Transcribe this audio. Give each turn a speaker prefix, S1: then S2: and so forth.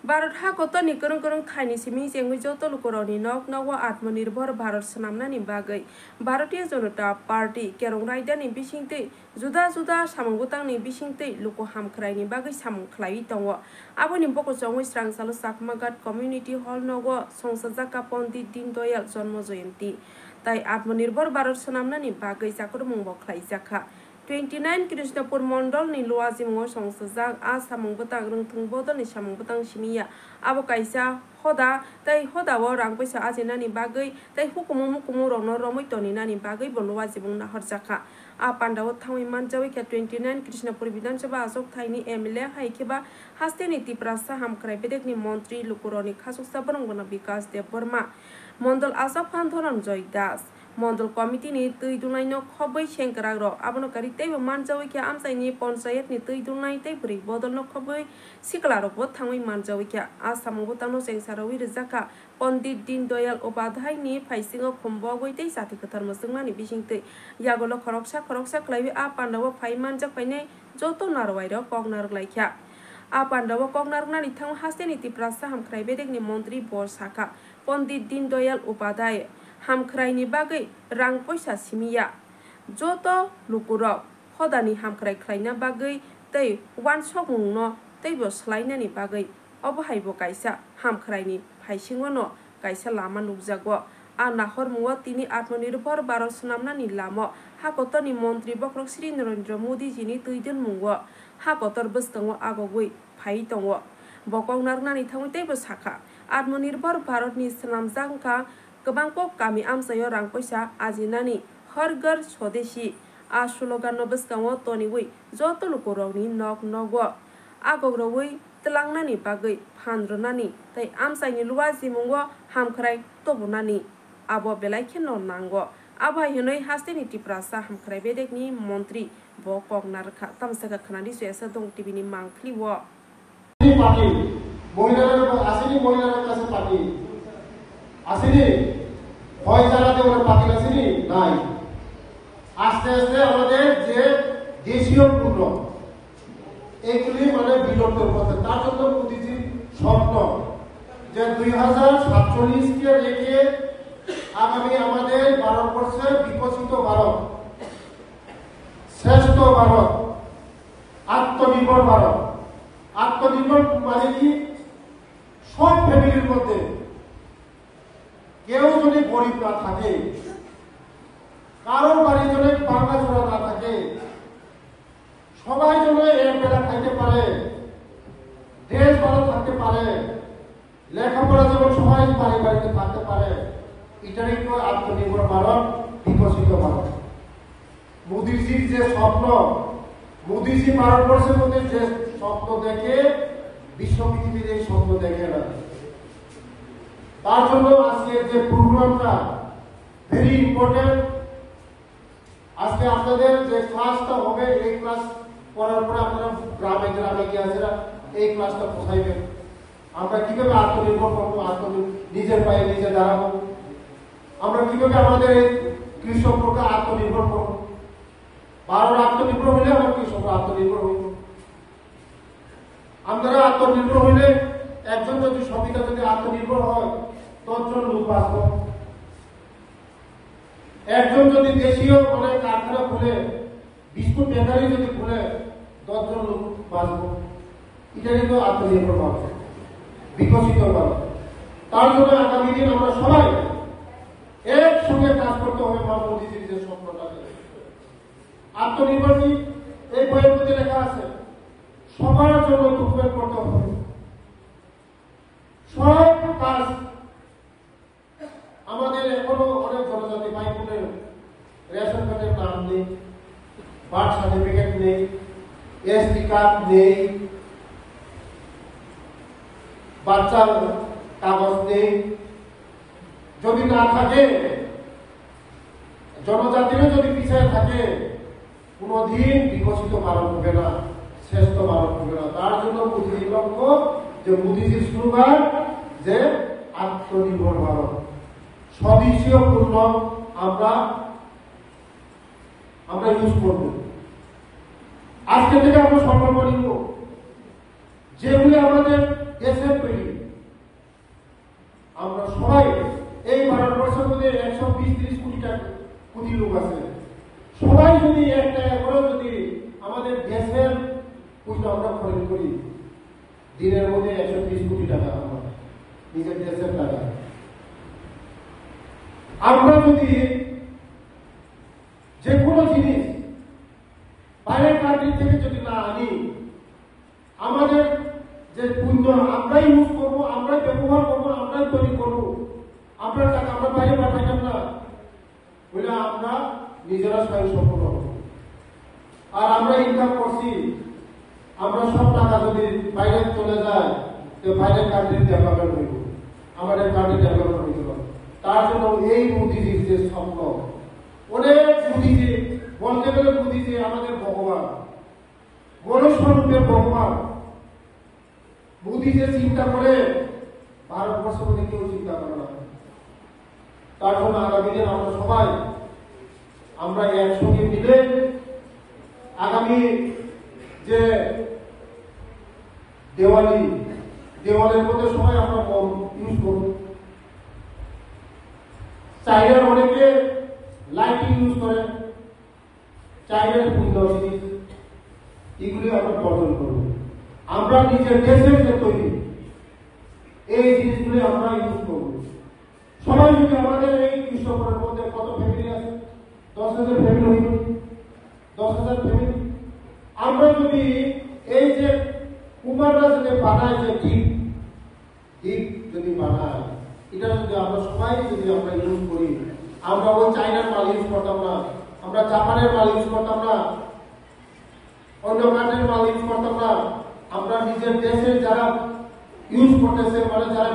S1: भारत हाकतनि गोरों गोरों थाइनि सिमिं जेंगै जत लुकरनि नक नव आत्मनिर्भर भारत सनामनानि बागै भारतीय जनता पार्टी केरं रायदानि बिसिंतै जुदा जुदा सामंगुतांनि बिसिंतै लुको हामख्रायनि बागै सामंख्लाय दङ आबोनि बकचंगै स्रांसाल साखमागात कम्युनिटी हॉल नव संसदजाका पंडित दीनदयाल जन्म जयंती ताई आत्मनिर्भर भारत सनामनानि बागै जाखरमुं बख्लाय जाखा 29 कृष्णपुर मंडल नि लुआजिमो संसजाक आ सामंगबतां रोंथुं बदलनि सामंगबतां सिमिया आबो काइसा होदा तै होदाव रां पैसा आजेनानि बागै तै हुकुमु मुकुमु रनो रमैतनि नानि बागै बलुआजिमो नाहर जाखा आ पांडाव थावै मानजावै के 29 कृष्णपुर विधानसभा अशोक थाइनि एमएलए हाइकेबा हास्तेनि तिप्रासा हामख्राय बेदेकनि मंत्री लुकुरनि खासुकसा बरंगना विकास देव वर्मा मंडल आसा फानधरन जय दास मंडल कमिटी नि तै दुनाय न खबै सेंकराग रो आबनो करि तैबो मानजावै के आमसाइनि पंचायत नि तै दुनाय तै बुरै बदल न खबै सिकला रो बो थांमै मानजावै के आसामो बोतानो सेंसारावै रजाका पंडित दीनदयाल उपाध्याय नि फाइसिंग खम्बगै तै साथि कथार मसंनानि बिसिंतै यागोलो खरकसा क्लाइबे आ पांडाव फाइ मानजाक फाइनै जतो नारवाय रो कगनार लाइख्या आ पांडाव कगनार नानि थां हास्तेनि तिप्रासा हामख्राय बेदेकनि मंत्री बर साखा पंडित दीनदयाल उपाध्याय हामख्रायनि बागै रां पैसा सिमिया जत लुकुर हदानि हामख्राय ख्लायना बागै तै वान सकमुंग तैबो स्लायनानि बागै अबहायबो काइसा हामख्रायनि फाइसिंग न काइसा लामा नुकजागो आ नाहर मुवा तिनि आत्मनिर्भर भारत सनामनानि लामो हाकतनि मंत्री बक्रक श्री नरेंद्र मोदी जिनि तैदन मुंग हाकतर बस्तंग आगगै फाइ दङ बकंनारनानि थावै तैबो साखा आत्मनिर्भर भारतनि सनामजांका गोबांको गामि आमसायो रां पैसा आजिनानि हर घर स्वदेशी आ स्लोगान बस्कांग तनिवै जत लुकुरनि नक नग आगग्रवै तलांनानि बागै फानरनानि तै आमसाइनि लुवा जिमुंग हामख्राय तबनानि आबो बेलायखे न नांगो आबायहनै हास्तेनि तिप्रासा हामख्राय बेदेकनि मंत्री ब कगनारखा तामसाका खानानि सुयासा दं टिभिनि मांख्लि व
S2: पार्टी মহিলারা আসেনি মহিলাদের কাছে পার্টি আসেনি ভয় জানাতে ওরা পার্টি আসেনি নাই আস্তে আস্তে আমাদের যে দেশীয় পূর্ণ এগুলি মানে বিলুপ্ত হচ্ছে তার জন্য মোদিজির স্বপ্ন যে 2047 কে রেখে আগামী আমাদের ভারতবর্ষের বিকশিত ভারত শ্রেষ্ঠ ভারত আত্মনির্ভর ভারত আত্মনির্ভর মানে কি সব ফ্যামিলির মধ্যে কেউ যদি গরিব না থাকে কারো বাড়ি যদি বাংলা জোড়া না থাকে সবাই যেন এক বেলা খাইতে পারে দেশ ভালো থাকতে পারে লেখাপড়া যেমন সবাই বাড়ি বাড়িতে থাকতে পারে এটাই তো আত্মনির্ভর ভারত বিকশিত ভারত মোদিজির যে স্বপ্ন মোদিজি ভারতবর্ষের মধ্যে যে স্বপ্ন দেখে বিশ্ব পৃথিবীর এই স্বপ্ন দেখে না তার জন্য আজকে যে প্রোগ্রামটা ভেরি ইম্পর্টেন্ট আজকে আপনাদের যে ক্লাসটা হবে এই ক্লাস করার পরে আপনারা গ্রামে গ্রামে গিয়ে আছে এই ক্লাসটা পৌঁছাইবেন আমরা কিভাবে আত্মনির্ভর করবো নিজের পায়ে নিজে দাঁড়াবো আমরা কিভাবে আমাদের এই কৃষককে আত্মনির্ভর করবো ভারত আত্মনির্ভর হইলে আমরা কৃষক আত্মনির্ভর হইব আমরা আত্মনির্ভর হইলে একজন যদি সবিতা যদি আত্মনির্ভর হয় 10 জন লোক বাঁচব একজন যদি দেশীয় মানে কারখানা খুলে বিস্কুট বেকারি যদি খুলে 10 জন লোক বাঁচব এটা কিন্তু আত্মনির্ভর ভারত বিকশিত ভারত তার জন্য আগামী দিন আমরা সবাই একসঙ্গে কাজ করতে হবে মোদিজির যে স্বপ্নটা আত্মনির্ভর কি এই বইয়ের মধ্যে লেখা আছে সবার জন্য ডকুমেন্ট করতে হবে সব কাজ আমাদের এখনো অনেক জনজাতি ভাইবোনের রেশন কার্ডের নাম নেই বার্থ সার্টিফিকেট নেই এসডি কার্ড নেই বাচ্চার কাগজ নেই যদি না থাকে জনজাতিরও যদি পিছিয়ে থাকে কোনদিন বিকশিত ভারত হবে না শ্রেষ্ঠ ভারত হবে না তার জন্য মোদিজির লক্ষ্য যে মোদিজির স্লোগান যে আত্মনির্ভর ভারত স্বদেশীয় পূর্ণ আমরা ইউজ করব আজকে থেকে আমরা সংকল্প নিব যেগুলি আমাদের দেশের তৈরি আমরা সবাই এই ভারতবর্ষের মধ্যে 120-30 কোটি লোক আছে, সবাই যদি একটা করে যদি আমাদের দেশের পুজো আমরা খরচ করি, দিনের মধ্যে 120 কোটি টাকা আমরা নিজের দেশের টাকা, আমরা যদি যে কোনো জিনিস বাইরের কান্ট্রি থেকে যদি না আনি, আমাদের যে পুণ্য আমরাই ইউজ করবো, আমরাই ব্যবহার করবো, আমরাই তৈরি করবো, আমরা টাকা আমরা বাইরে পাঠাইলাম না, বলে আমরা নিজেরা স্বয়ং সম্পূর্ণ হবো। আর আমরা ইনকাম করছি, আমরা সব টাকা যদি বাইরে চলে যায়, তো বাইরের কান্ট্রি ডেভেলপমেন্ট হইব, আমাদের কান্ট্রি ডেভেলপমেন্ট হইব। তার জন্য এই মোদিজির যে স্বপ্ন, অনেক মোদিজি বলতে গেলে মোদিজি আমাদের ভগবান, গণস্বরূপের ভগবান। মোদি যে চিন্তা করে ভারতবর্ষের মধ্যে কেউ চিন্তা করে না। তার জন্য আগামী দিন আমরা সবাই আমরা একসঙ্গে মিলে আগামী যে দেওয়ালের মধ্যে সবাই আমরা কম ইউজ করব। চাইনার অনেকে লাইটিং ইউজ করে, চাইনার পূর্ণ জিনিস এগুলি আমরা বর্জন করব। আমরা নিজের দেশের যে তৈরি এই জিনিসগুলি আমরা ইউজ করব। সবাই যদি আমাদের এই কৃষকের মধ্যে কত ফ্যামিলি আছে, 10,000 ফ্যামিলি হইল, 10,000 ফ্যামিলি, আমরা যদি এই যে কুমাররা যদি বানায় যে দ্বীপ যদি বানায়, এটা যদি আমরা সবাই যদি আমরা ইউজ করি, আমরা ওই চাইনার মাল ইউজ করতাম না, আমরা জাপানের মাল ইউজ করতাম না, অন্য কান্ট্রির মাল ইউজ করতাম না, আমরা নিজের দেশে যারা ইউজ করতেছে, মানে যারা